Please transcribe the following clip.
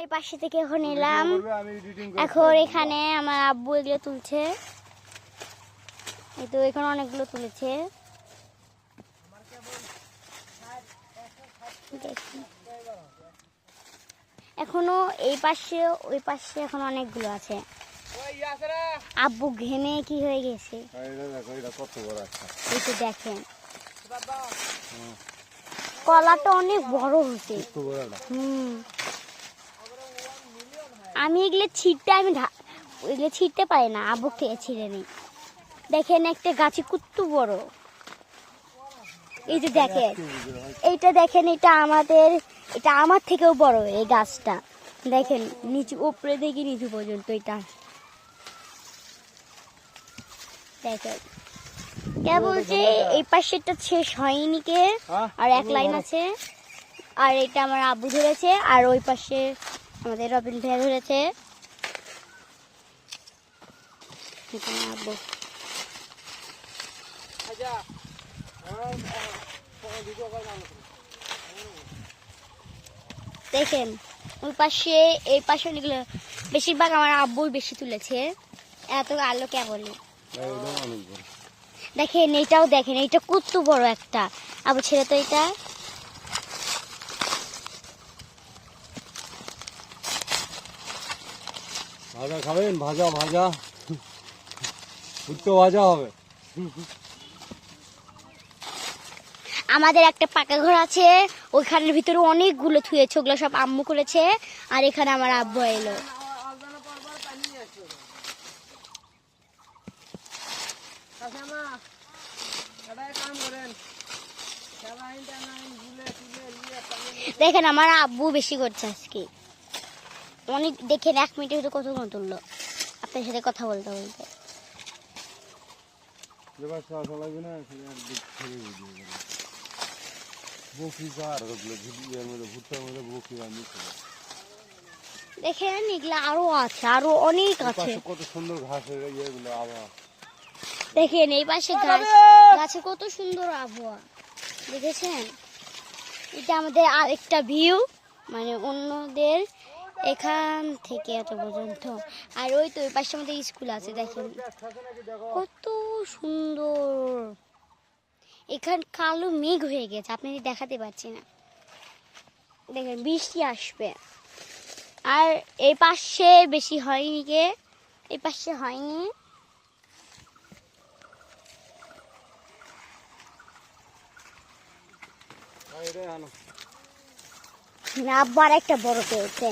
এই পাশে থেকে এখন এলাম। এখন এখানে আমার আব্বু এগুলো তুলছে, এই তো এখানে অনেকগুলো তুলেছে। এখনো এই পাশে ওই পাশে এখন অনেকগুলো আছে। আব্বু ঘেমে কি হয়ে গেছে, এই তো দেখেন কলাটা অনেক বড় হচ্ছে। আমি এগুলো ছিটতে পারি না, আব্বু থেকে ছিঁড়ে নেই। দেখেন একটা গাছে কত বড়, এই যে দেখেন এইটা দেখেন, এটা আমার থেকেও বড় এই গাছটা। দেখেন নিচু উপরে দেখি নিচু পর্যন্ত এটা দেখেন। কে বলছে এই পাশেরটা শেষ হয়নি কে, আর এক লাইন আছে। আর এটা আমার আব্বু ধরেছে, আর ওই পাশে আমাদের রবিন ভাইয়া ধরেছে। আব্বু দেখেন ওই পাশে এই পাশে অনেকগুলো, বেশিরভাগ আমার আব্বুই বেশি তুলেছে। এত আলো কে বলে দেখেন, এইটাও দেখেন, এইটা কত বড় একটা। আবু ছেড়ে তো এটা। ভাজা খাবেন? ভাজা ভাজা ভাজা হবে। আমাদের একটা পাকা ঘর আছে, ওইখানের ভিতরে অনেকগুলো থুয়েছে, ওগুলো সব আম্মু করেছে। আর এখানে আমার আব্বু এলো। দেখেন আমার আব্বু বেশি করছে আজকে অনেক। দেখেন 1 মিনিটের ভিতরে কতগুলো তুললো আপনার সাথে কথা বলতে বলতে। দেখেন এগুলো আরো আছে, আরো অনেক আছে। কত সুন্দর ঘাসের ইয়েগুলো আবহাওয়া দেখেন এই পাশে গাছে কত সুন্দর আবহাওয়া দেখেছেন। এটা আমাদের আরেকটা ভিউ, মানে অন্যদের এখান থেকে এত পর্যন্ত। আর ওই তো ওই পাশে আমাদের স্কুল আছে, দেখেন কত সুন্দর। এখান কালো মেঘ হয়ে গেছে, আপনাদের দেখাতে পারছি না। দেখেন বৃষ্টি আসবে। আর এই পাশে বেশি হয়নি কে, এই পাশে হয়নি। আব্বার একটা বড় পেয়েছে।